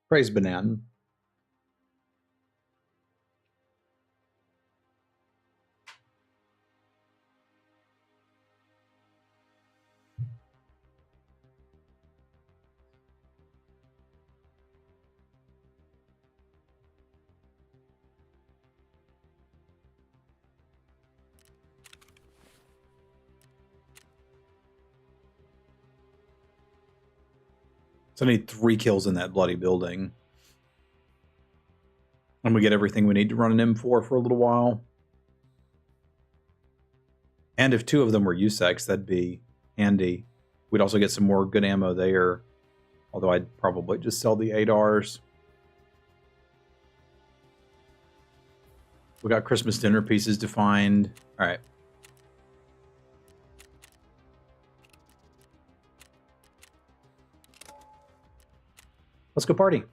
Praise Banan. So I need 3 kills in that bloody building. And we get everything we need to run an M4 for a little while. And if 2 of them were USECs, that'd be handy. We'd also get some more good ammo there. Although I'd probably just sell the ADARs. We got Christmas dinner pieces to find. All right. Let's go party.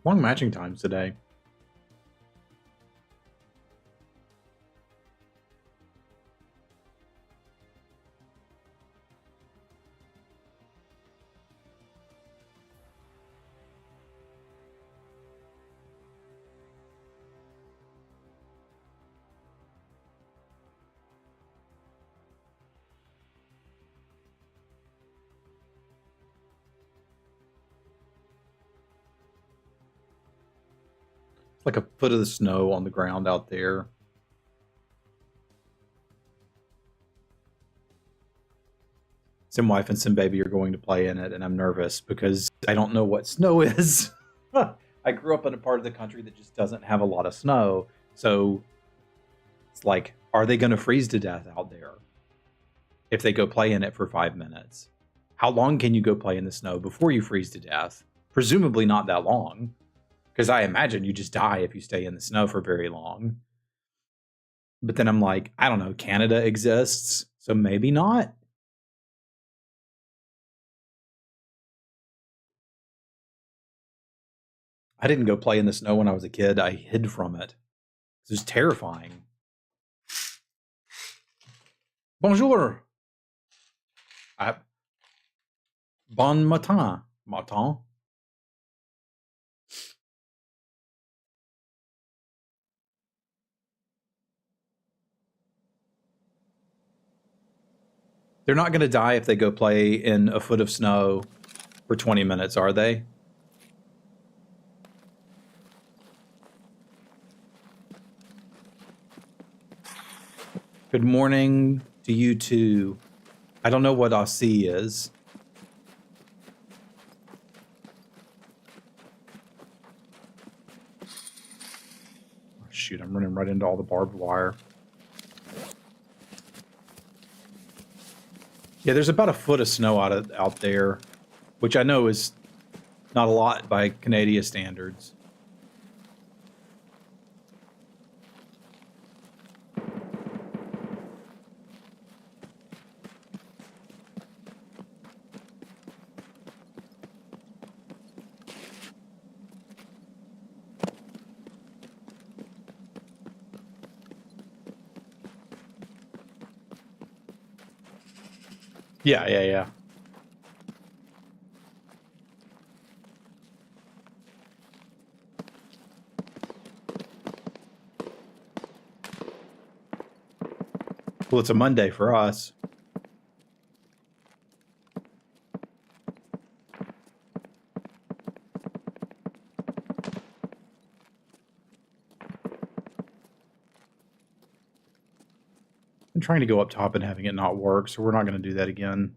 Long matching times today. Like a foot of the snow on the ground out there. Sim wife and Sim baby are going to play in it, and I'm nervous because I don't know what snow is. I grew up in a part of the country that just doesn't have a lot of snow, so it's like, are they going to freeze to death out there if they go play in it for 5 minutes? How long can you go play in the snow before you freeze to death? Presumably not that long. Because I imagine you just die if you stay in the snow for very long. But then I'm like, I don't know, Canada exists, so maybe not. I didn't go play in the snow when I was a kid. I hid from it. It was terrifying. Bonjour. Bon matin. Matin. They're not going to die if they go play in a foot of snow for 20 minutes, are they? Good morning to you too. I don't know what Aussie is. Oh, shoot, I'm running right into all the barbed wire. Yeah, there's about a foot of snow out there, which I know is not a lot by Canadian standards. Yeah, yeah, yeah. Well, it's a Monday for us. I'm trying to go up top and having it not work, so we're not going to do that again.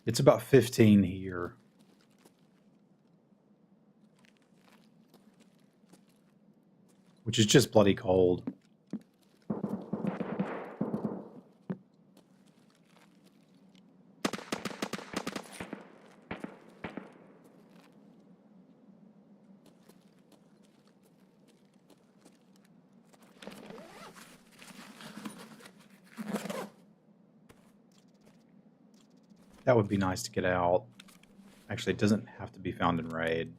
It's about 15 here. Which is just bloody cold. That would be nice to get out. Actually, it doesn't have to be found in raid.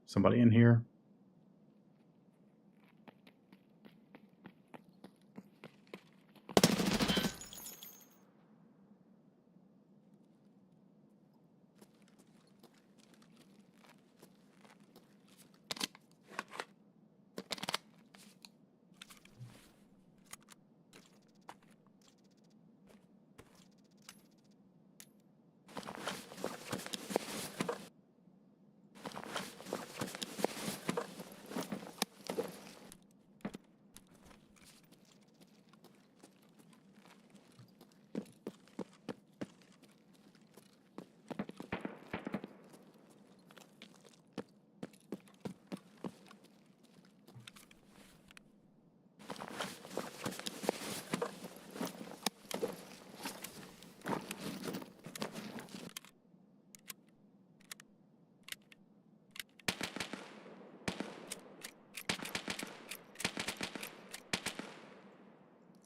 Somebody in here?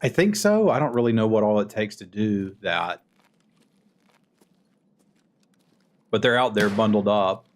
I think so. I don't really know what all it takes to do that. But they're out there bundled up.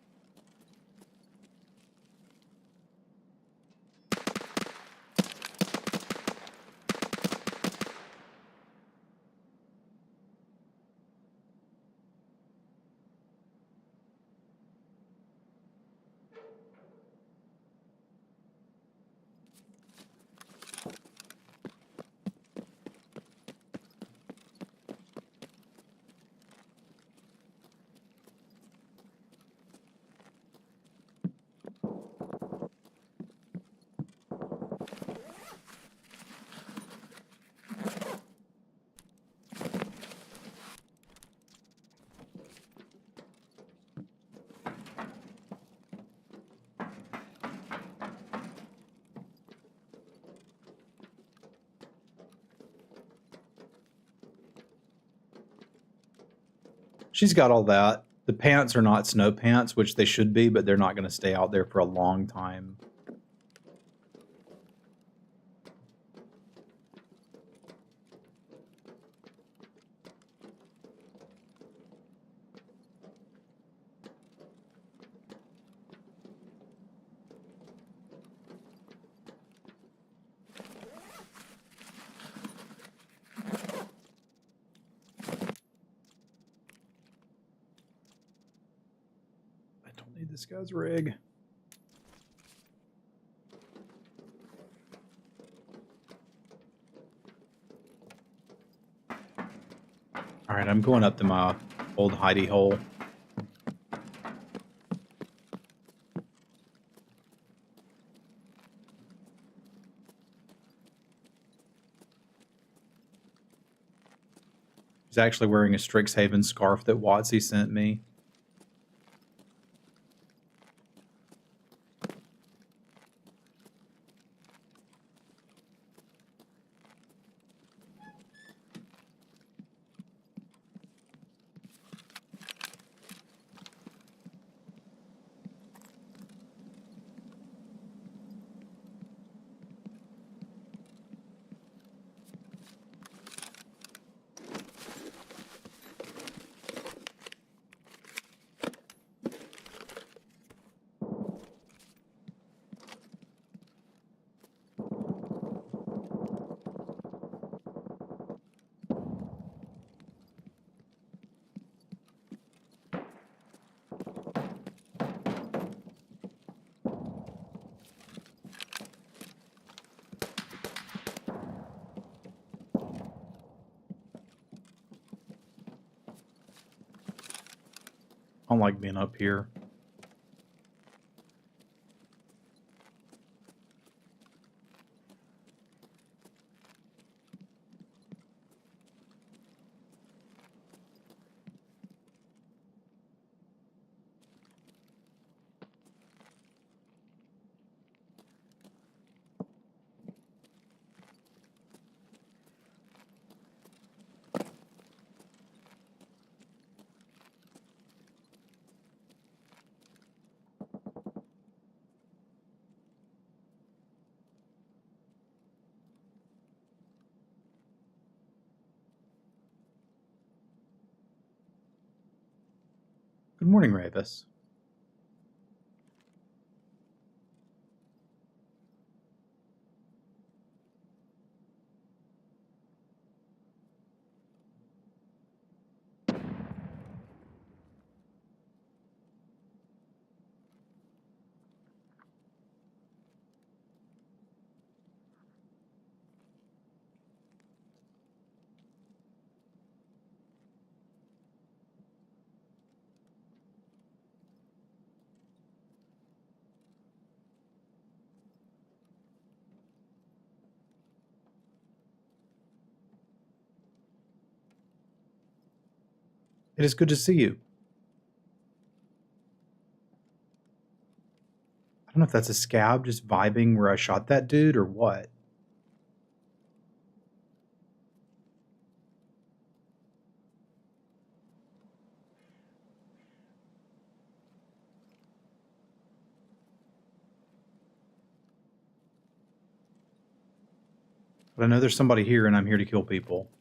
She's got all that. The pants are not snow pants, which they should be, but they're not going to stay out there for a long time. This guy's rig. All right, I'm going up to my old hidey hole. He's actually wearing a Strixhaven scarf that Watsy sent me. I don't like being up here. Good morning, Ravis. It is good to see you. I don't know if that's a scab just vibing where I shot that dude or what. But I know there's somebody here and I'm here to kill people.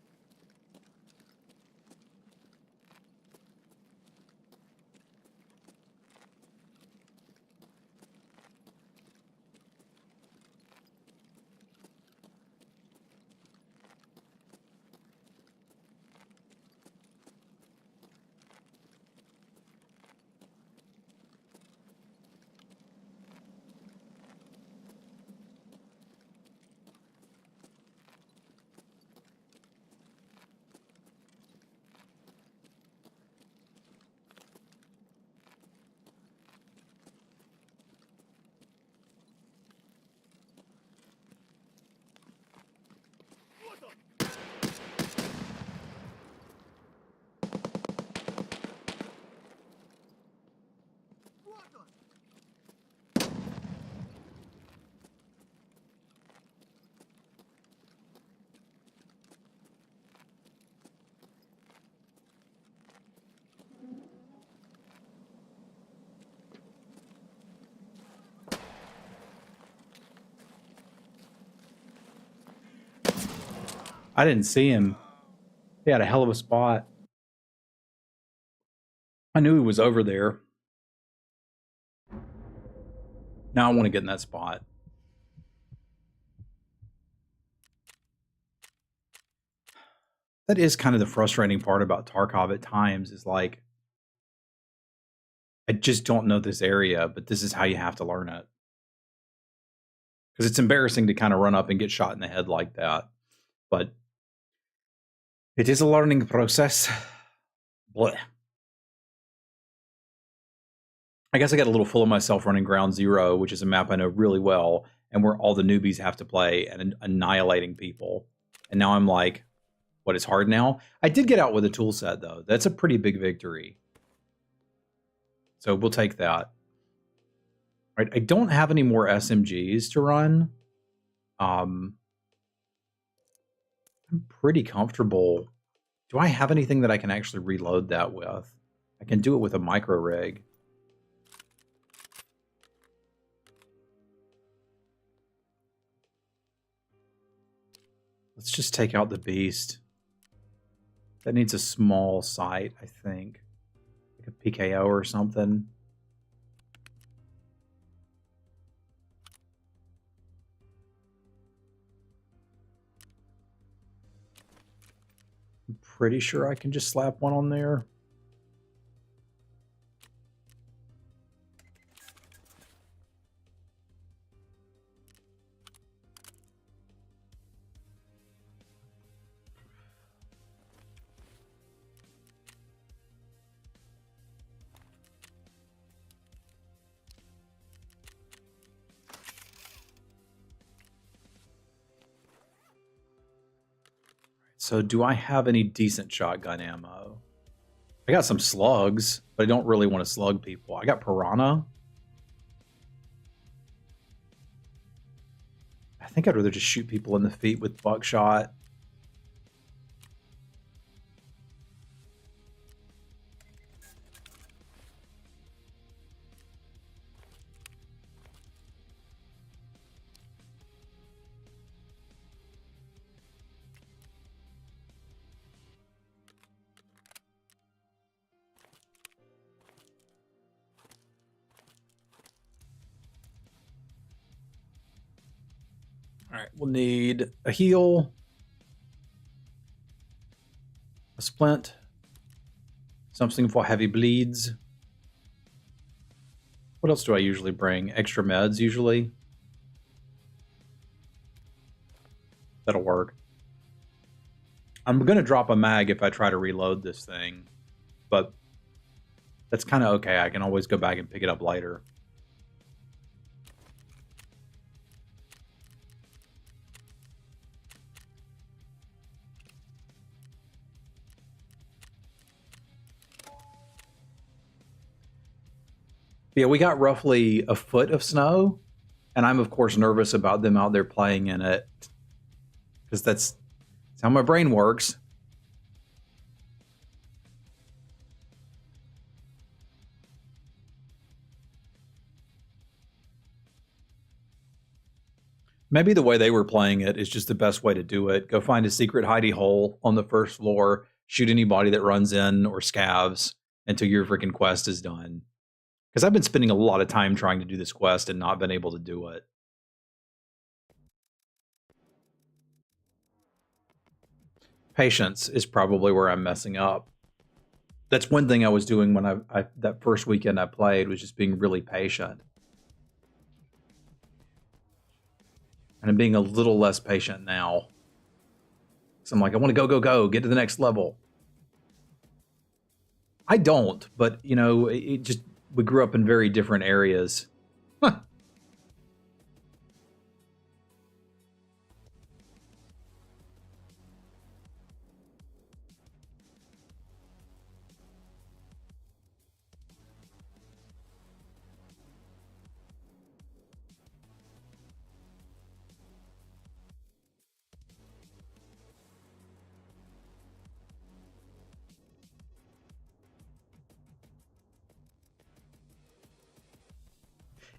I didn't see him. He had a hell of a spot. I knew he was over there. Now I want to get in that spot. That is kind of the frustrating part about Tarkov at times is like, I just don't know this area, but this is how you have to learn it. Because it's embarrassing to kind of run up and get shot in the head like that. But it is a learning process. Blech. I guess I got a little full of myself running Ground Zero, which is a map I know really well, and where all the newbies have to play and annihilating people. And now I'm like, what is hard now. I did get out with a tool set, though. That's a pretty big victory. So we'll take that. Right, I don't have any more SMGs to run. I'm pretty comfortable. Do I have anything that I can actually reload that with? I can do it with a micro rig. Let's just take out the beast. That needs a small sight, I think. Like a PKO or something. I'm pretty sure I can just slap one on there. So do I have any decent shotgun ammo? I got some slugs, but I don't really want to slug people. I got piranha. I think I'd rather just shoot people in the feet with buckshot. All right, we'll need a heal, a splint, something for heavy bleeds. What else do I usually bring? Extra meds, usually. That'll work. I'm going to drop a mag if I try to reload this thing, but that's kind of okay. I can always go back and pick it up later. Yeah, we got roughly a foot of snow, and I'm, of course, nervous about them out there playing in it, because that's how my brain works. Maybe the way they were playing it is just the best way to do it. Go find a secret hidey hole on the first floor, shoot anybody that runs in or scavs until your freaking quest is done. Because I've been spending a lot of time trying to do this quest and not been able to do it. Patience is probably where I'm messing up. That's one thing I was doing when I that first weekend I played, was just being really patient. And I'm being a little less patient now. So I'm like, I want to go, go, go, get to the next level. I don't, but you know, it just, we grew up in very different areas. Huh.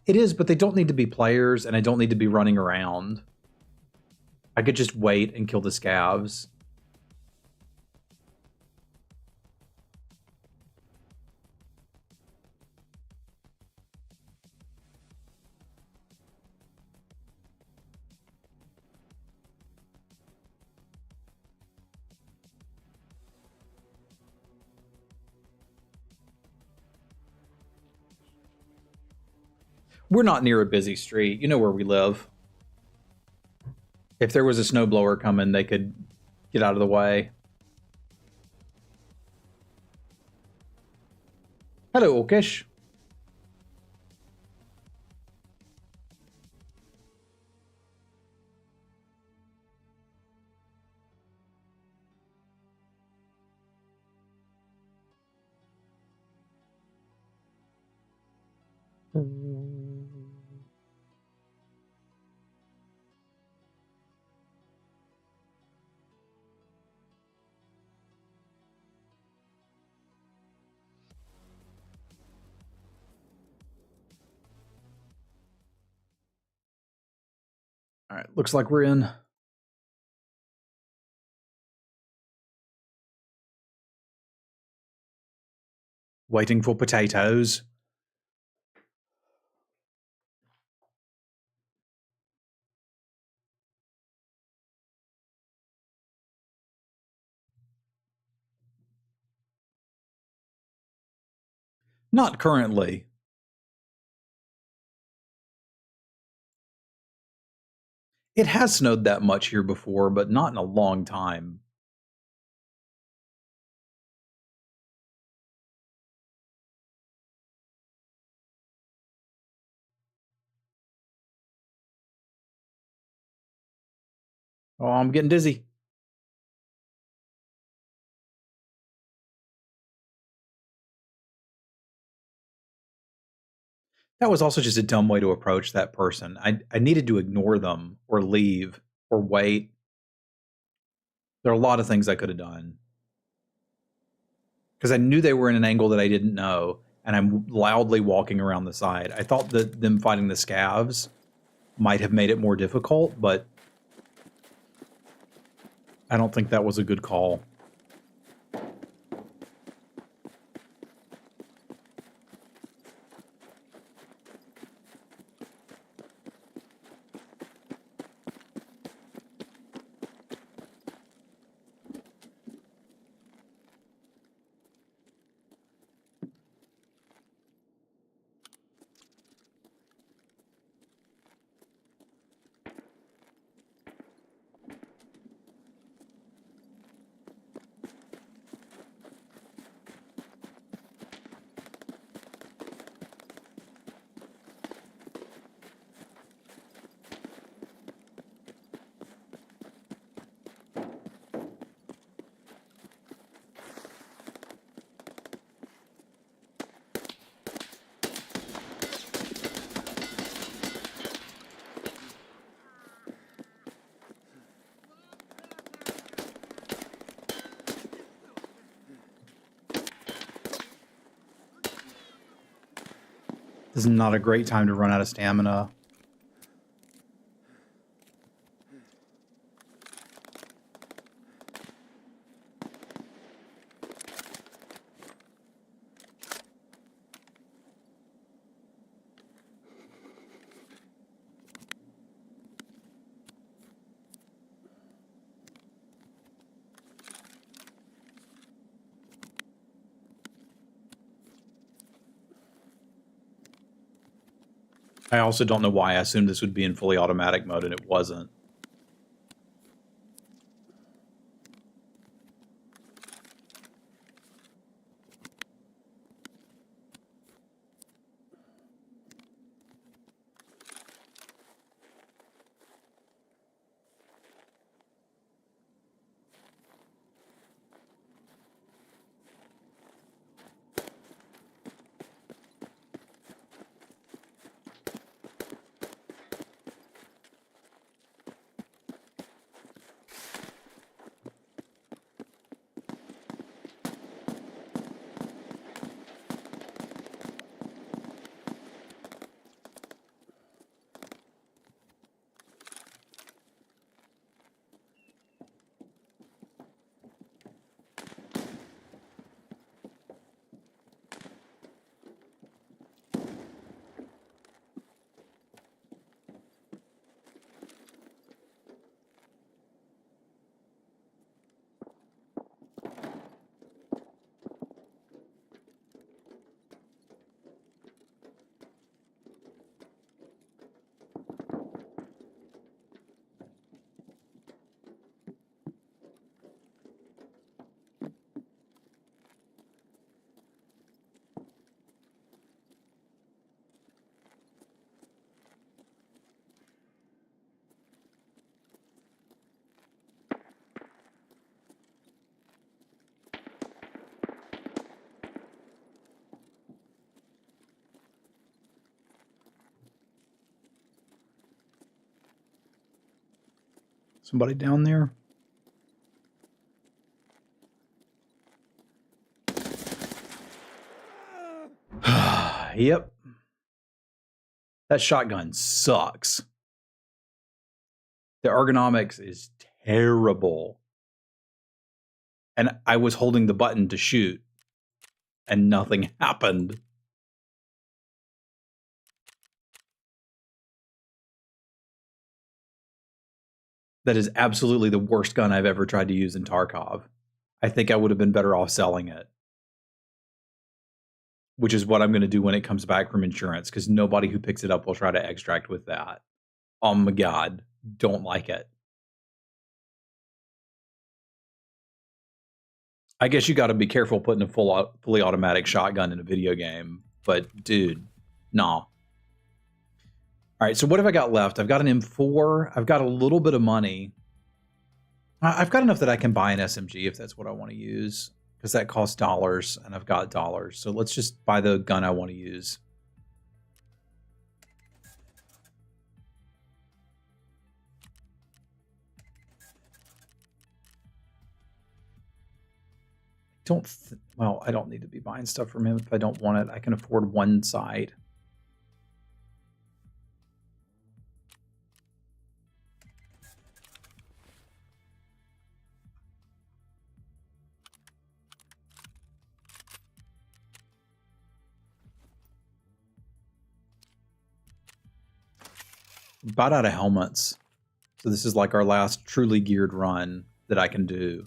It is, but they don't need to be players, and I don't need to be running around. I could just wait and kill the scavs. We're not near a busy street. You know where we live. If there was a snowblower coming, they could get out of the way. Hello, Orkish. All right, looks like we're in. Waiting for potatoes. Not currently. It has snowed that much here before, but not in a long time. Oh, I'm getting dizzy. That was also just a dumb way to approach that person. I needed to ignore them or leave or wait. There are a lot of things I could have done. Because I knew they were in an angle that I didn't know, and I'm loudly walking around the side. I thought that them fighting the scavs might have made it more difficult, but I don't think that was a good call. This is not a great time to run out of stamina. I also don't know why I assumed this would be in fully automatic mode, and it wasn't. Somebody down there? Yep. That shotgun sucks. The ergonomics is terrible. And I was holding the button to shoot, and nothing happened. That is absolutely the worst gun I've ever tried to use in Tarkov. I think I would have been better off selling it, which is what I'm going to do when it comes back from insurance, because nobody who picks it up will try to extract with that. Oh my God, don't like it. I guess you got to be careful putting a fully automatic shotgun in a video game, but dude, nah. All right, so what have I got left? I've got an M4. I've got a little bit of money. I've got enough that I can buy an SMG if that's what I want to use, because that costs dollars, and I've got dollars. So let's just buy the gun I want to use. Well, I don't need to be buying stuff from him if I don't want it. I can afford one side. Bought out of helmets. So this is like our last truly geared run that I can do.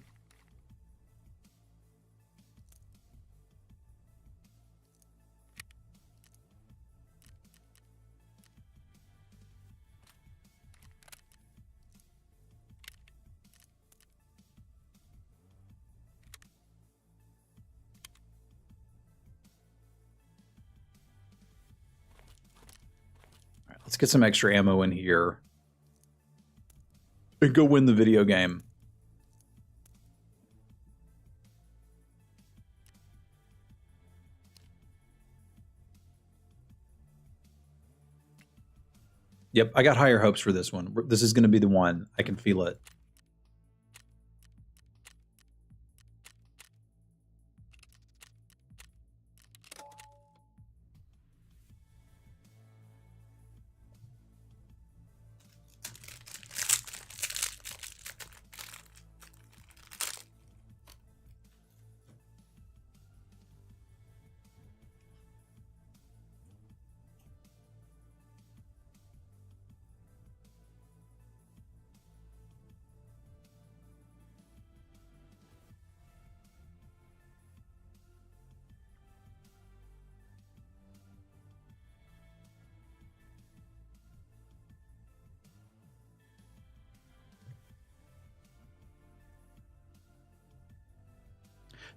All right, let's get some extra ammo in here and go win the video game. Yep, I got higher hopes for this one. This is going to be the one. I can feel it.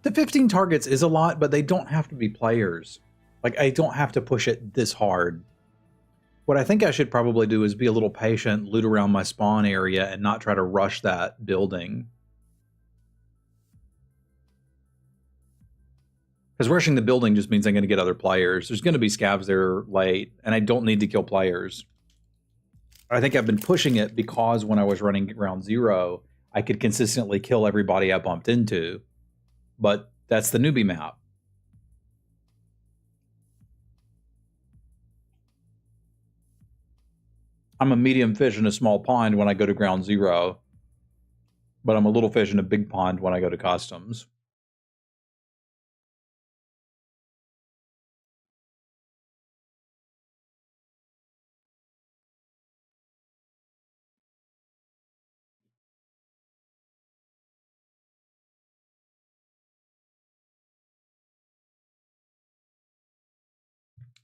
The 15 targets is a lot, but they don't have to be players. Like, I don't have to push it this hard. What I think I should probably do is be a little patient, loot around my spawn area, and not try to rush that building. Because rushing the building just means I'm going to get other players. There's going to be scavs there late, and I don't need to kill players. I think I've been pushing it because when I was running Ground Zero, I could consistently kill everybody I bumped into. But that's the newbie map. I'm a medium fish in a small pond when I go to Ground Zero, but I'm a little fish in a big pond when I go to Customs.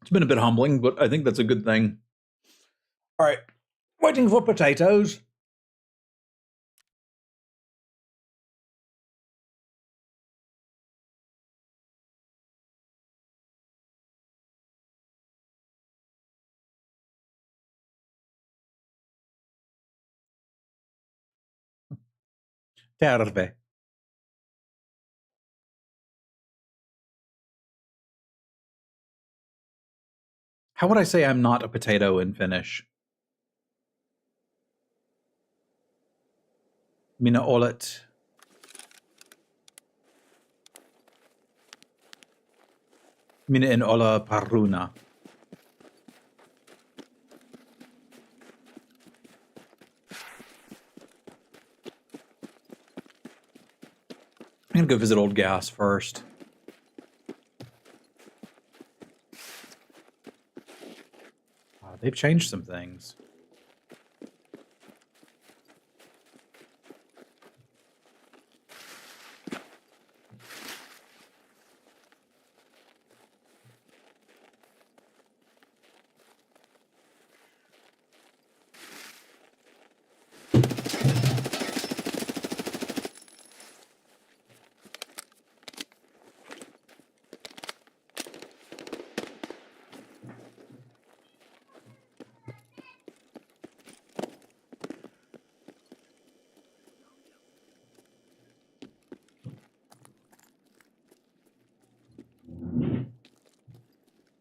It's been a bit humbling, but I think that's a good thing. All right, waiting for potatoes. Terve. How would I say I'm not a potato in Finnish? Mina olet. Mina in ola paruna. I'm gonna go visit Old Gas first. They've changed some things.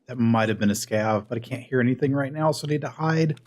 That might have been a scav, but I can't hear anything right now, so I need to hide.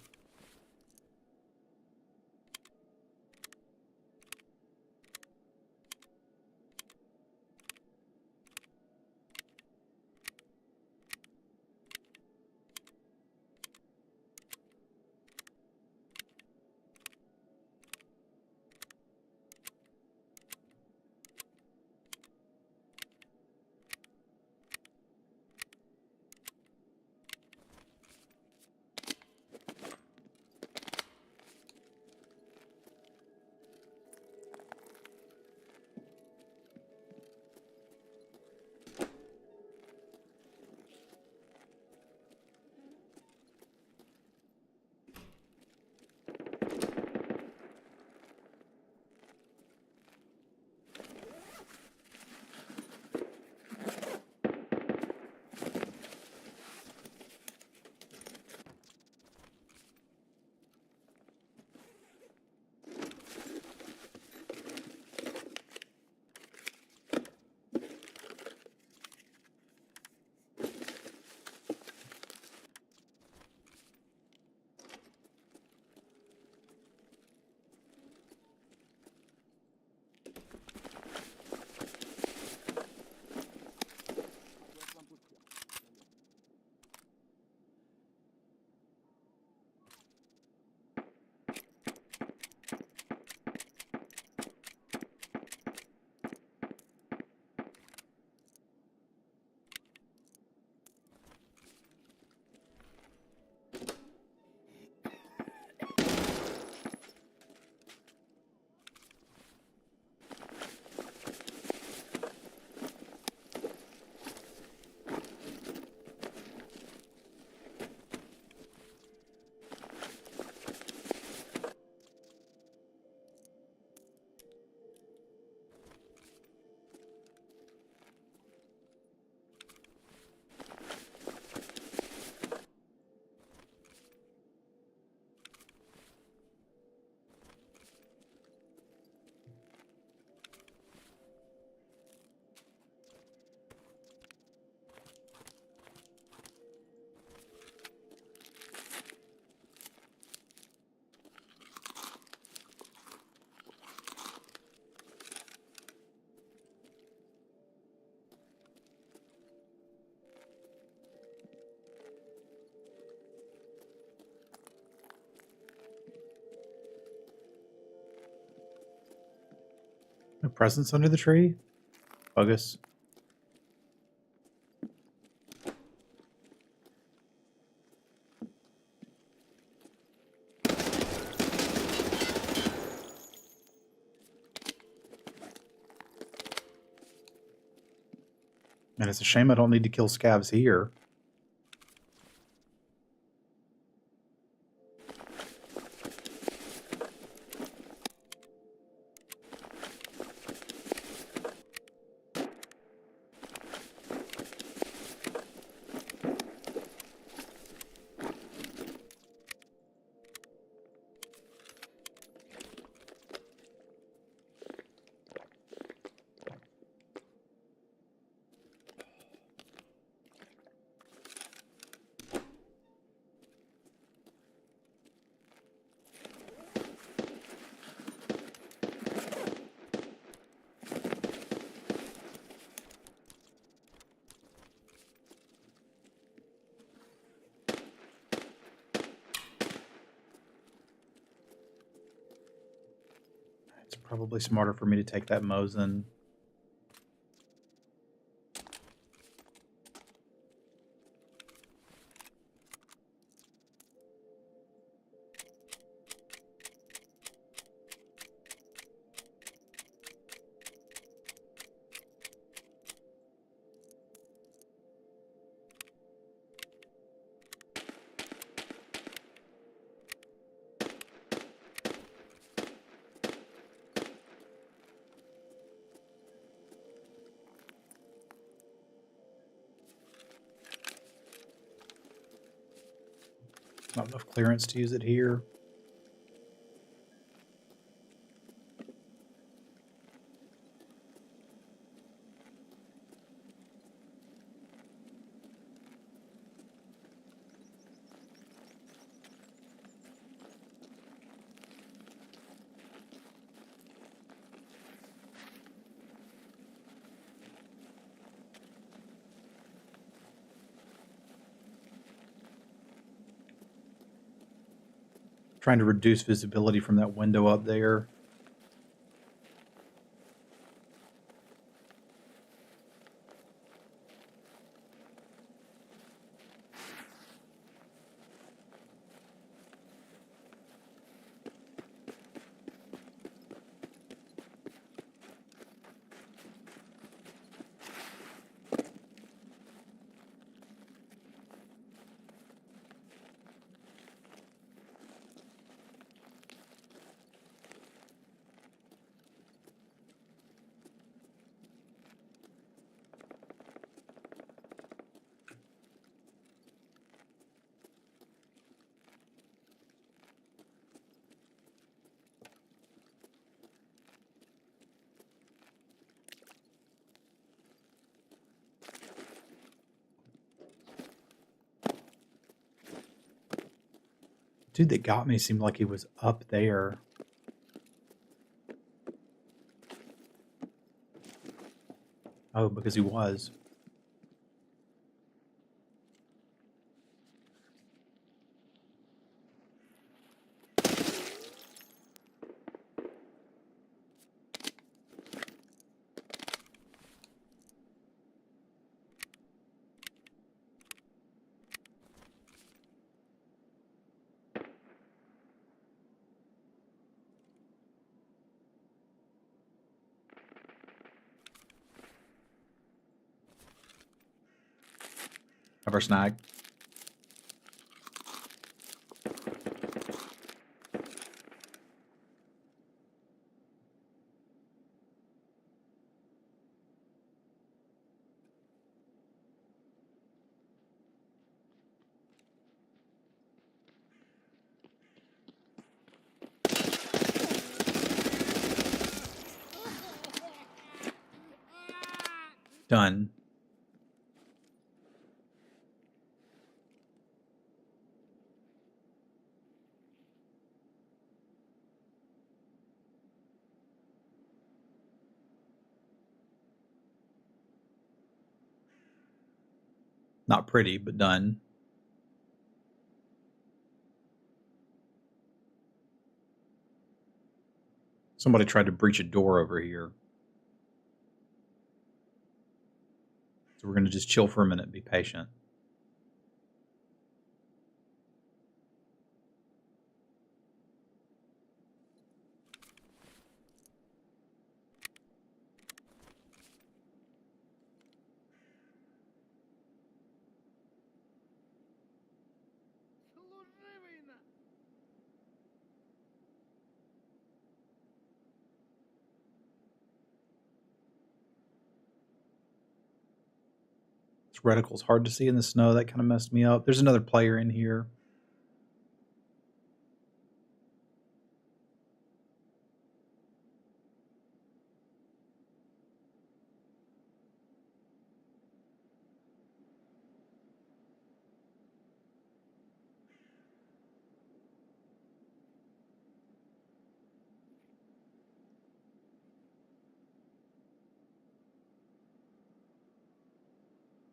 No presents under the tree? Bogus. And it's a shame I don't need to kill scavs here. Probably smarter for me to take that Mosin. Not enough clearance to use it here. Trying to reduce visibility from that window up there. Dude that got me seemed like he was up there. Oh, because he was. Have our snag. Done. Not pretty, but done. Somebody tried to breach a door over here. So we're going to just chill for a minute and be patient. This reticle's hard to see in the snow. That kind of messed me up. There's another player in here.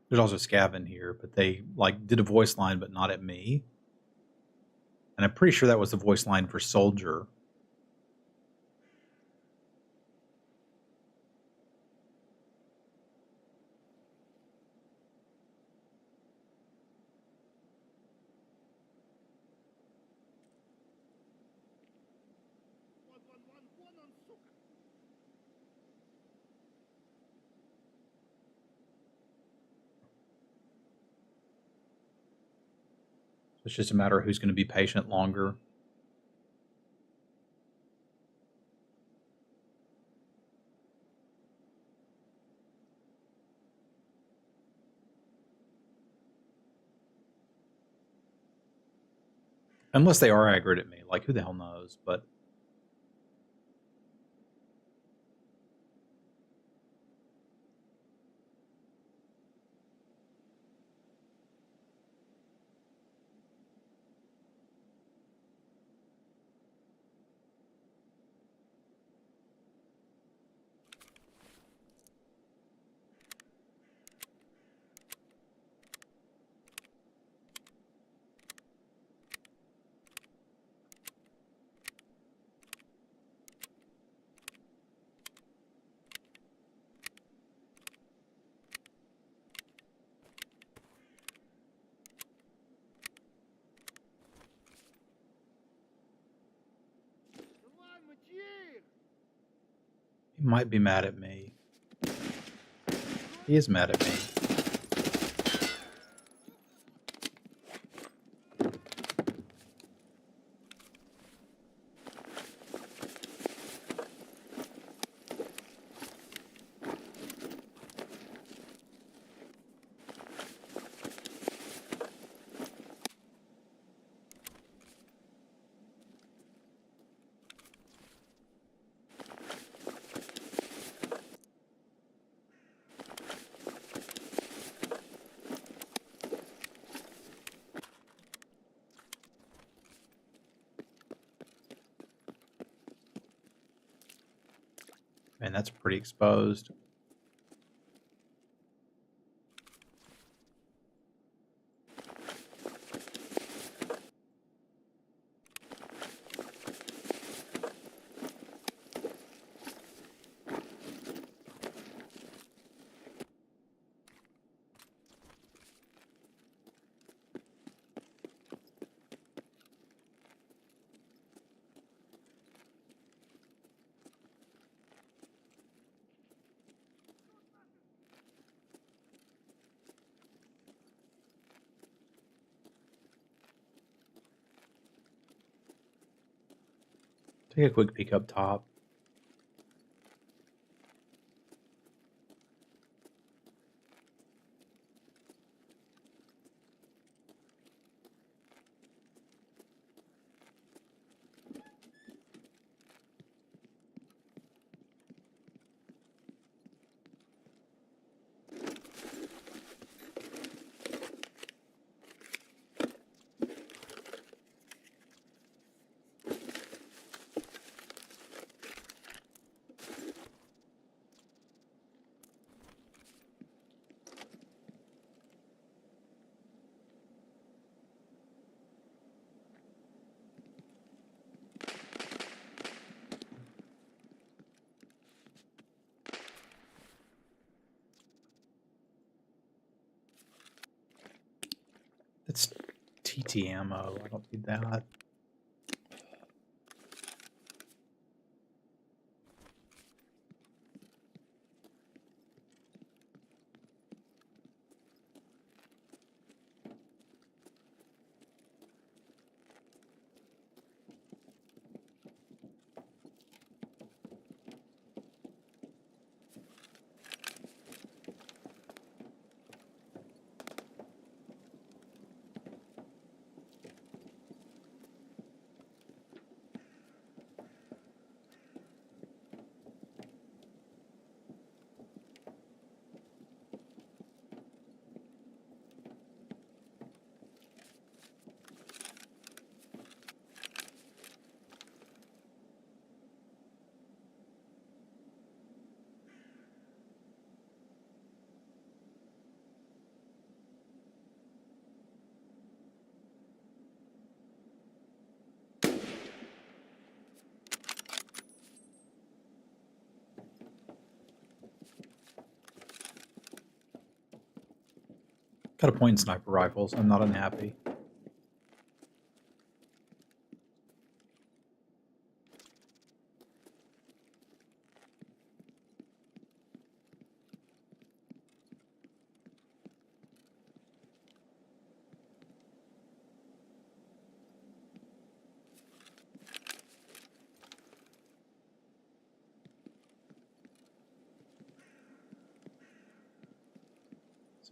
There's also Scav in here, but they like did a voice line, but not at me. And I'm pretty sure that was the voice line for Soldier. It's just a matter of who's going to be patient longer. Unless they are aggroed at me. Like, who the hell knows? But he might be mad at me. He is mad at me. Man, that's pretty exposed. Take a quick peek up top. It's TT ammo. I don't need that. Got a point in sniper rifles. I'm not unhappy.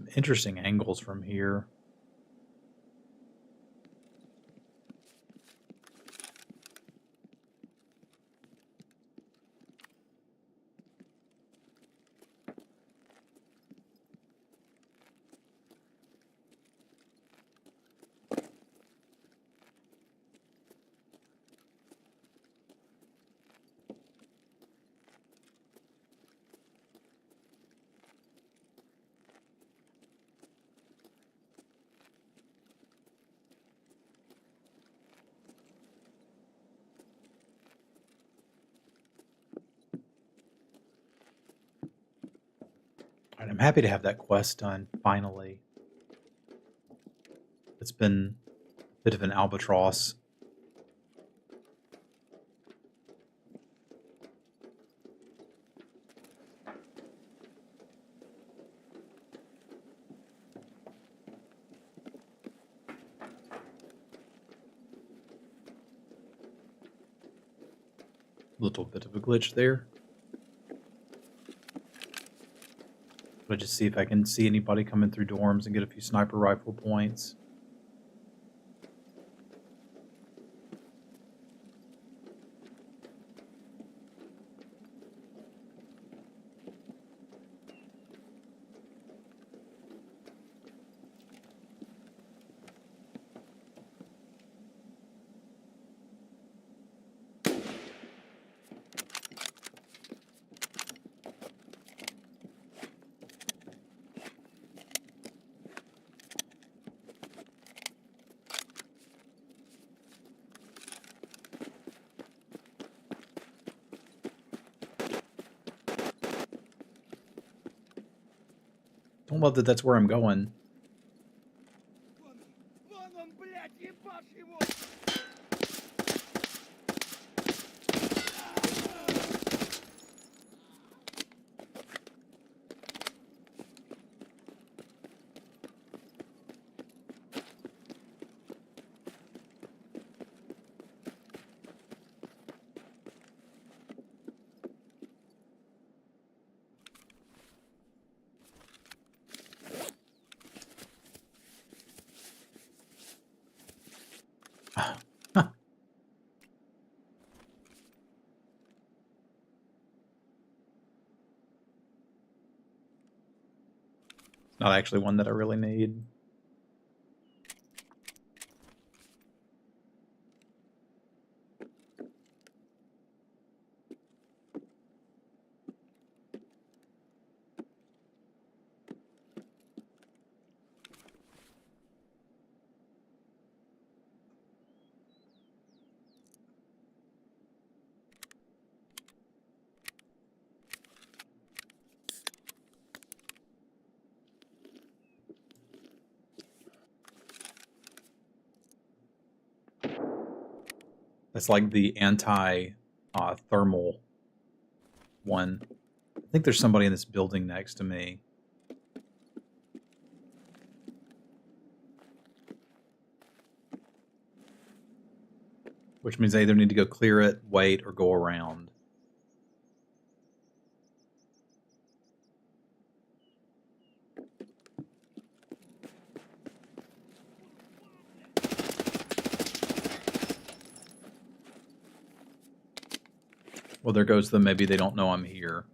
Some interesting angles from here. All right, I'm happy to have that quest done, finally. It's been a bit of an albatross. Little bit of a glitch there. But just see if I can see anybody coming through dorms and get a few sniper rifle points. Don't love that that's where I'm going. Not actually one that I really need. That's like the anti-thermal one. I think there's somebody in this building next to me. Which means I either need to go clear it, wait, or go around. Well, there goes the maybe they don't know I'm here.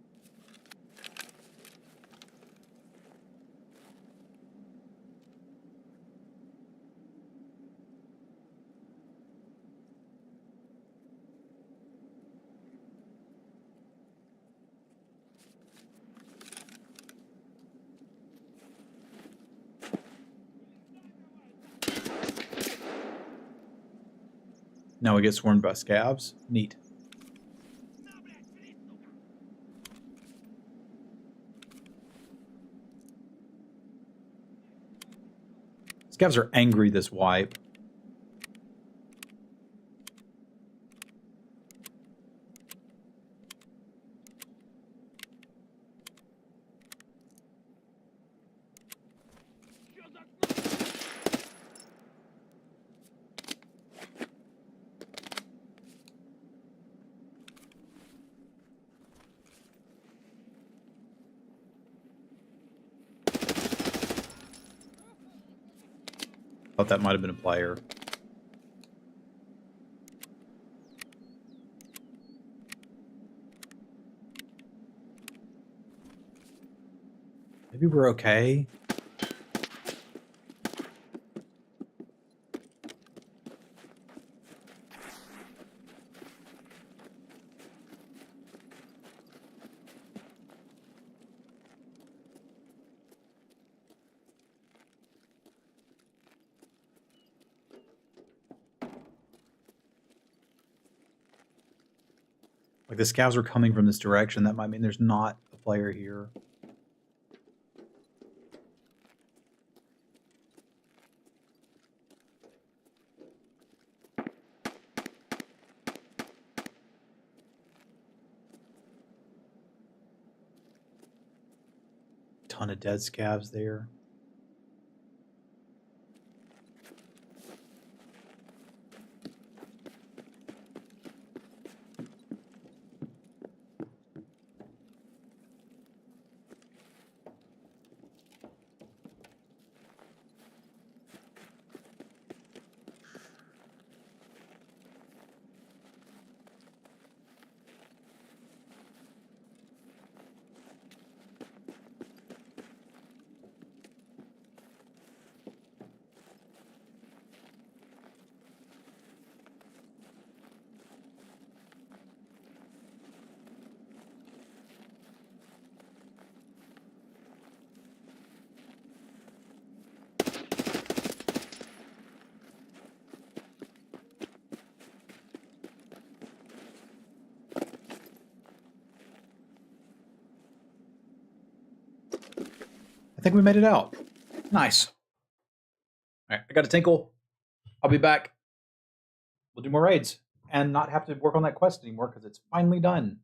Now we get swarmed by scavs. Neat. Scavs are angry this wipe. Thought that might have been a player. Maybe we're okay. Like the scouts are coming from this direction. That might mean there's not a player here. Ton of dead scavs there. I think we made it out. Nice. All right, I got to tinkle. I'll be back. We'll do more raids and not have to work on that quest anymore because it's finally done.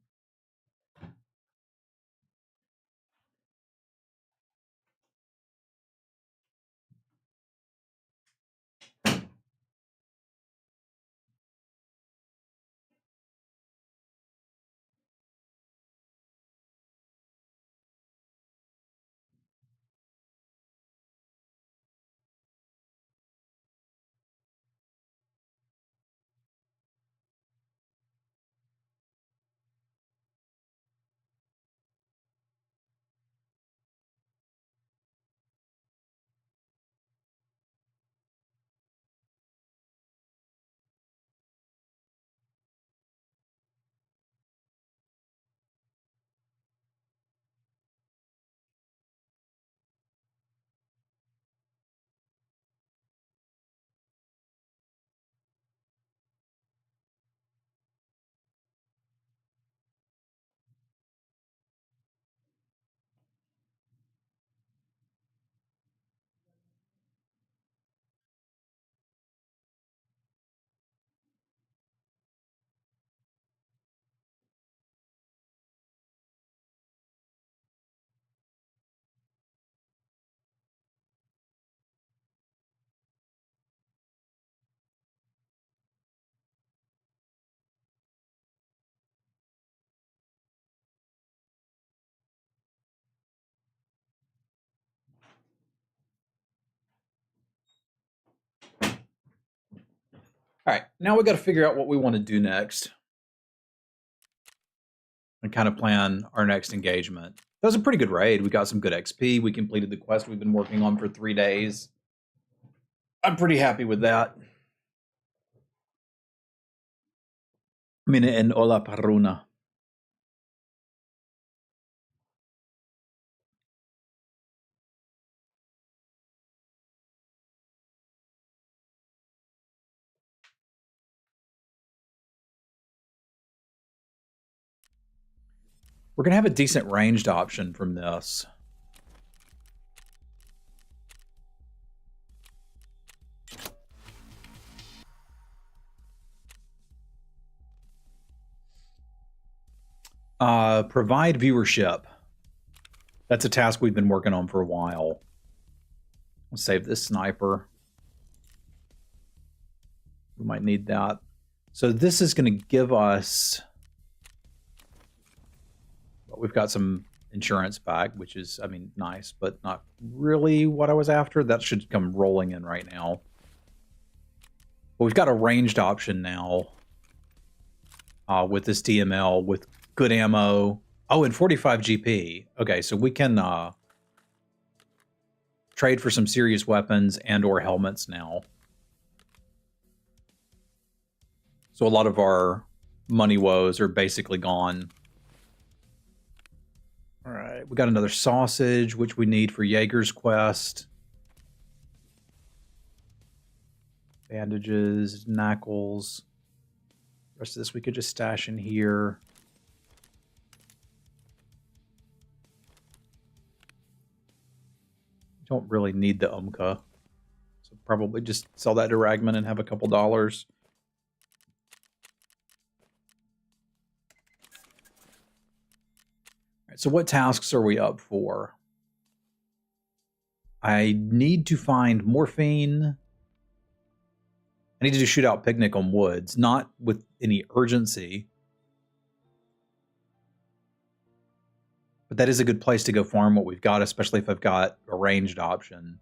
All right, now we got to figure out what we want to do next and kind of plan our next engagement. That was a pretty good raid. We got some good XP. We completed the quest we've been working on for 3 days. I'm pretty happy with that. Mina and Ola Paruna. We're going to have a decent ranged option from this. Provide viewership. That's a task we've been working on for a while. We'll save this sniper. We might need that. So this is going to give us... Well, we've got some insurance back, which is, I mean, nice, but not really what I was after. That should come rolling in right now. But we've got a ranged option now with this DML with good ammo. Oh, and 45 GP. Okay, so we can trade for some serious weapons and or helmets now. So a lot of our money woes are basically gone. All right, we got another sausage, which we need for Jaeger's quest. Bandages, knuckles. The rest of this we could just stash in here. Don't really need the Umka. So probably just sell that to Ragman and have a couple dollars. All right, so what tasks are we up for? I need to find morphine. I need to do shootout picnic on woods, not with any urgency. But that is a good place to go farm what we've got, especially if I've got a ranged option.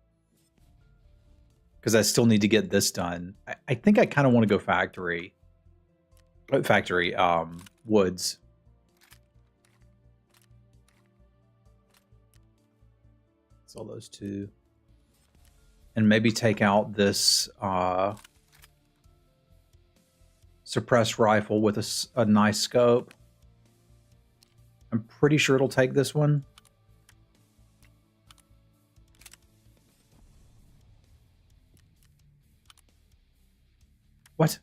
Because I still need to get this done. I think I kind of want to go factory. Woods. Sell those two. And maybe take out this suppressed rifle with a nice scope. I'm pretty sure it'll take this one. What?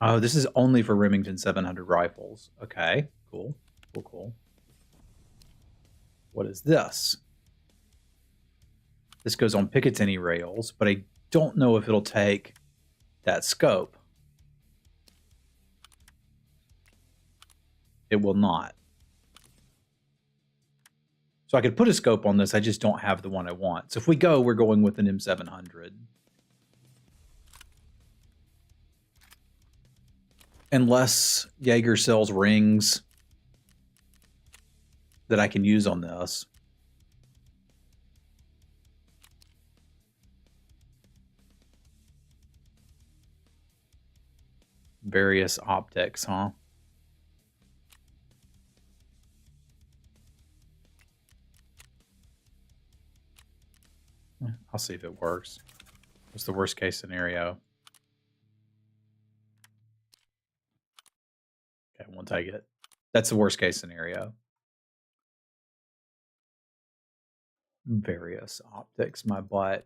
Oh, this is only for Remington 700 rifles. Okay, cool. Cool. What is this? This goes on Picatinny rails, but I don't know if it'll take that scope. It will not. So I could put a scope on this, I just don't have the one I want. So if we go, we're going with an M700. Unless Jaeger sells rings that I can use on this. Various optics, huh? I'll see if it works. What's the worst case scenario? Okay, we'll take it. That's the worst case scenario. Various optics, my butt.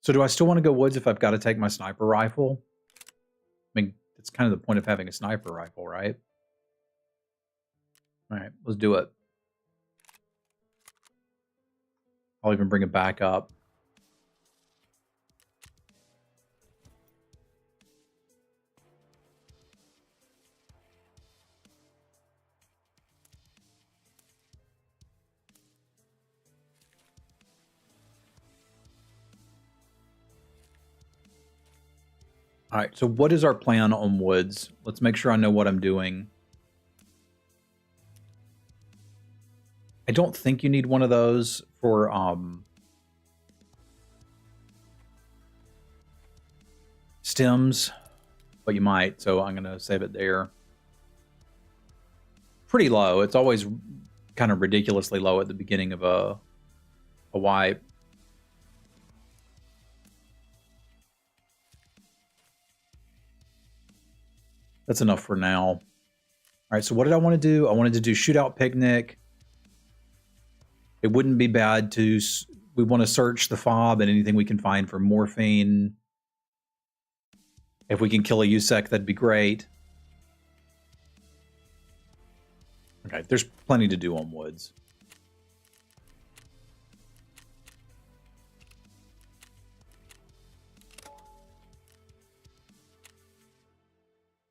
So do I still want to go woods if I've got to take my sniper rifle? I mean, it's kind of the point of having a sniper rifle, right? All right, let's do it. I'll even bring it back up. All right, so what is our plan on woods? Let's make sure I know what I'm doing. I don't think you need one of those for stems, but you might, so I'm going to save it there. Pretty low. It's always kind of ridiculously low at the beginning of a wipe. That's enough for now. All right, so what did I want to do? I wanted to do shootout picnic. It wouldn't be bad to... We want to search the fob and anything we can find for morphine. If we can kill a USEC, that'd be great. Okay, there's plenty to do on woods.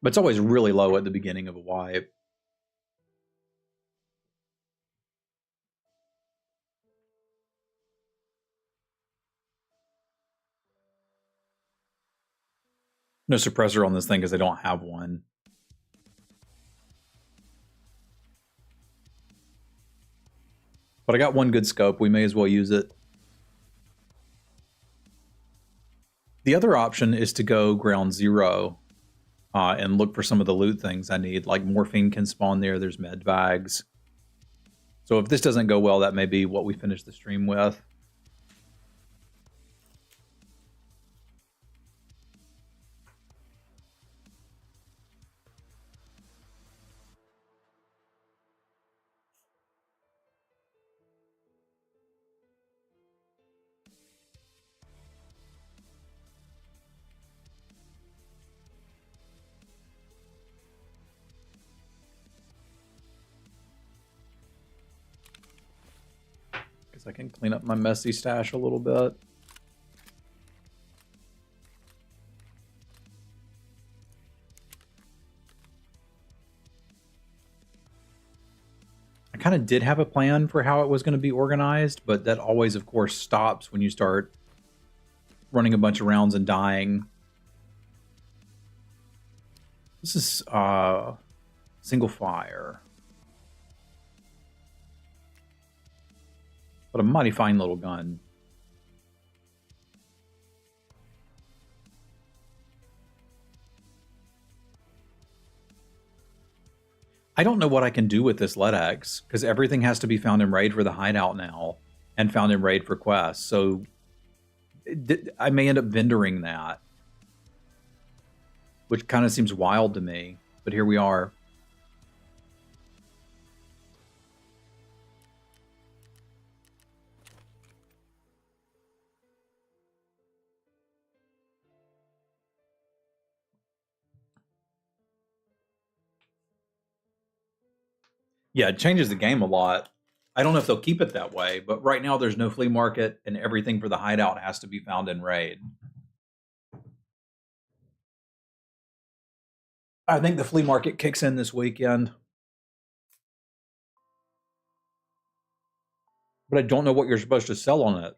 But it's always really low at the beginning of a wipe. No suppressor on this thing because I don't have one. But I got one good scope. We may as well use it. The other option is to go ground zero and look for some of the loot things I need. Like morphine can spawn there. There's med bags. So if this doesn't go well, that may be what we finish the stream with. Guess I can clean up my messy stash a little bit. I kind of did have a plan for how it was going to be organized, but that always, of course, stops when you start running a bunch of rounds and dying. This is single fire. But a mighty fine little gun. I don't know what I can do with this LEDX, because everything has to be found in raid for the hideout now, and found in raid for quests, so I may end up vendoring that, which kind of seems wild to me, but here we are. Yeah, it changes the game a lot. I don't know if they'll keep it that way, but right now there's no flea market, and everything for the hideout has to be found in raid. I think the flea market kicks in this weekend. But I don't know what you're supposed to sell on it.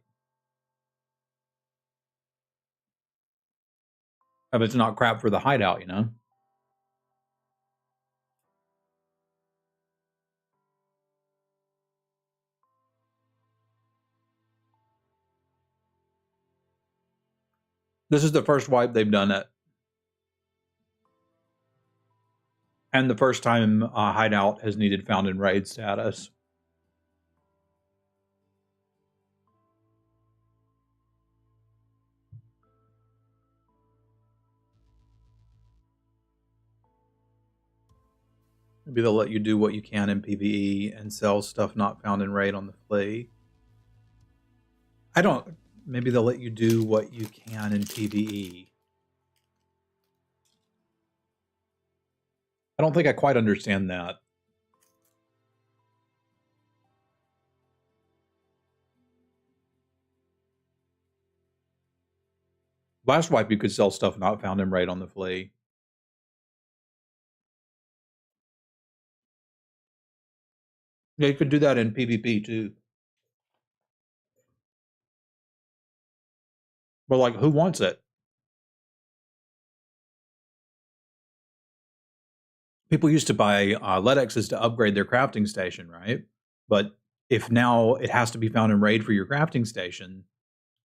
If it's not crap for the hideout, you know? This is the first wipe they've done it. And the first time hideout has needed found in raid status. Maybe they'll let you do what you can in PvE and sell stuff not found in raid on the flea. I don't... Maybe they'll let you do what you can in PvE. I don't think I quite understand that. Last wipe, you could sell stuff not found in raid on the flea. Yeah, you could do that in PvP too. But like, who wants it? People used to buy LEDXs to upgrade their crafting station, right? But if now it has to be found in raid for your crafting station,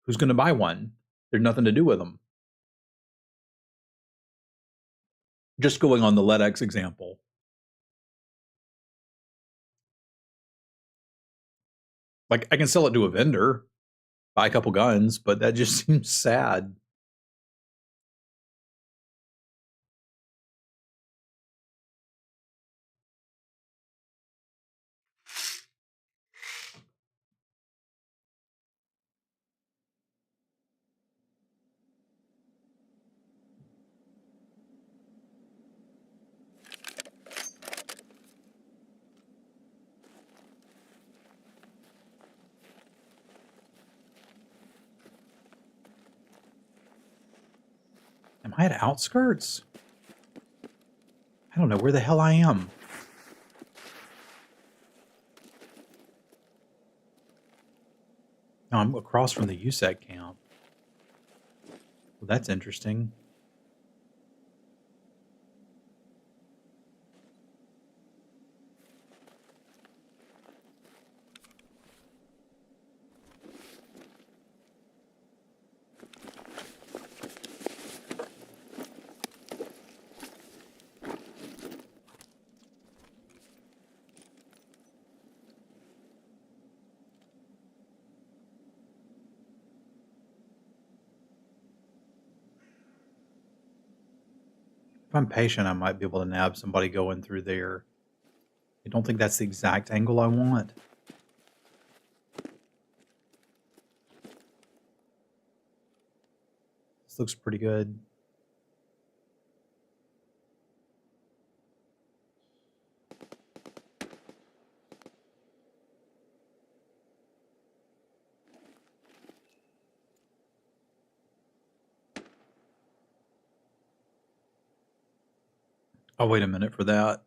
who's going to buy one? There's nothing to do with them. Just going on the LEDX example. Like, I can sell it to a vendor, buy a couple guns, but that just seems sad. Am I at outskirts? I don't know where the hell I am. No, I'm across from the USEC camp. Well, that's interesting. If I'm patient, I might be able to nab somebody going through there. I don't think that's the exact angle I want. This looks pretty good. I'll wait a minute for that.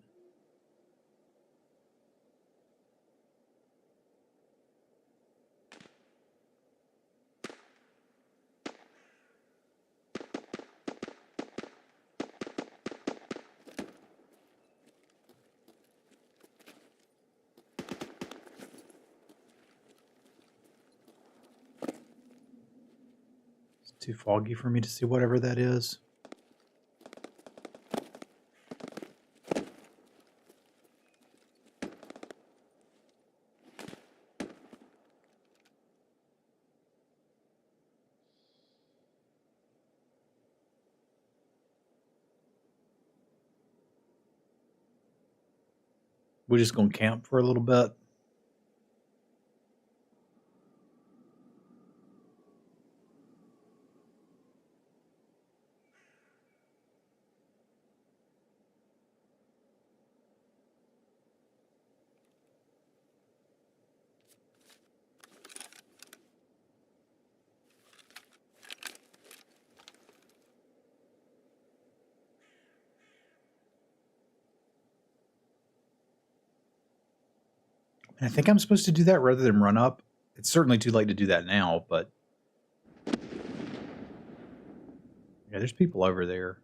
It's too foggy for me to see whatever that is. We're just going to camp for a little bit. And I think I'm supposed to do that rather than run up. It's certainly too late to do that now, but yeah, there's people over there.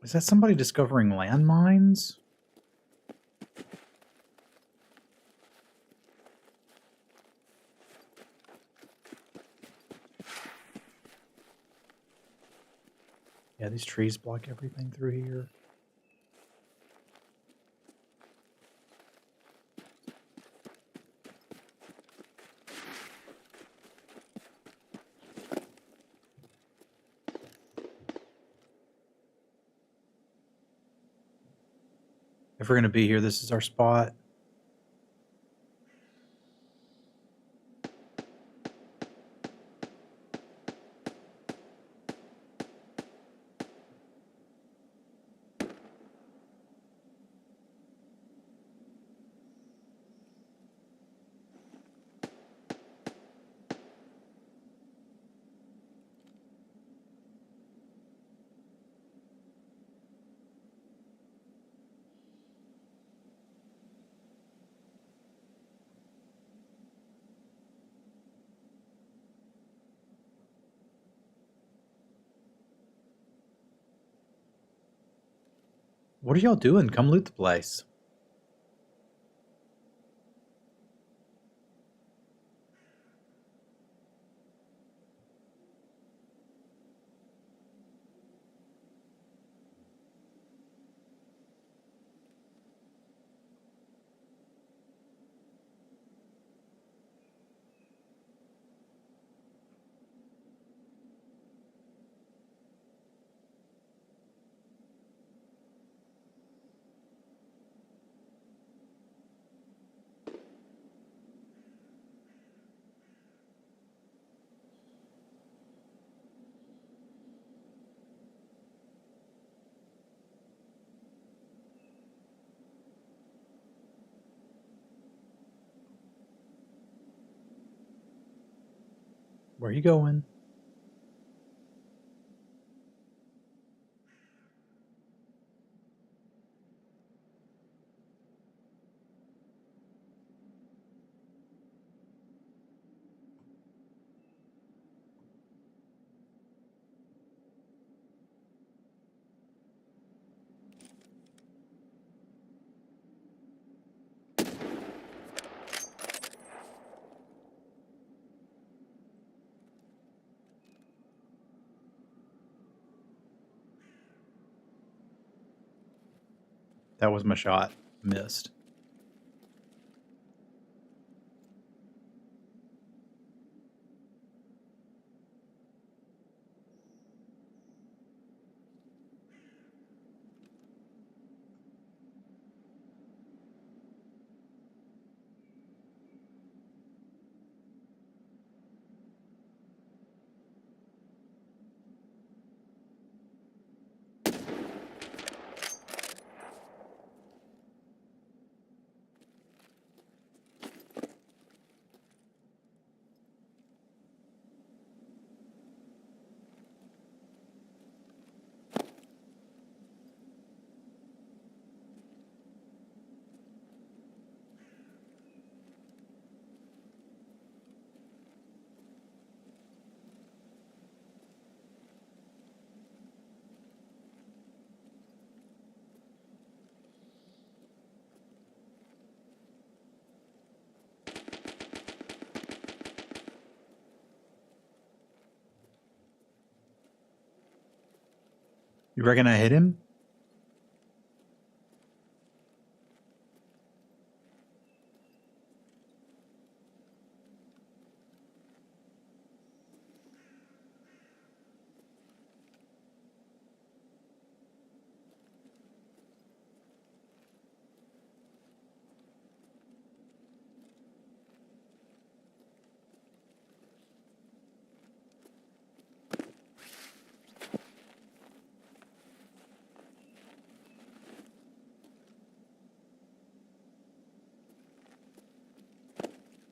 Is that somebody discovering landmines? Yeah, these trees block everything through here. If we're going to be here, this is our spot. What are y'all doing? Come loot the place. Where are you going? That was my shot. Missed. You reckon I hit him?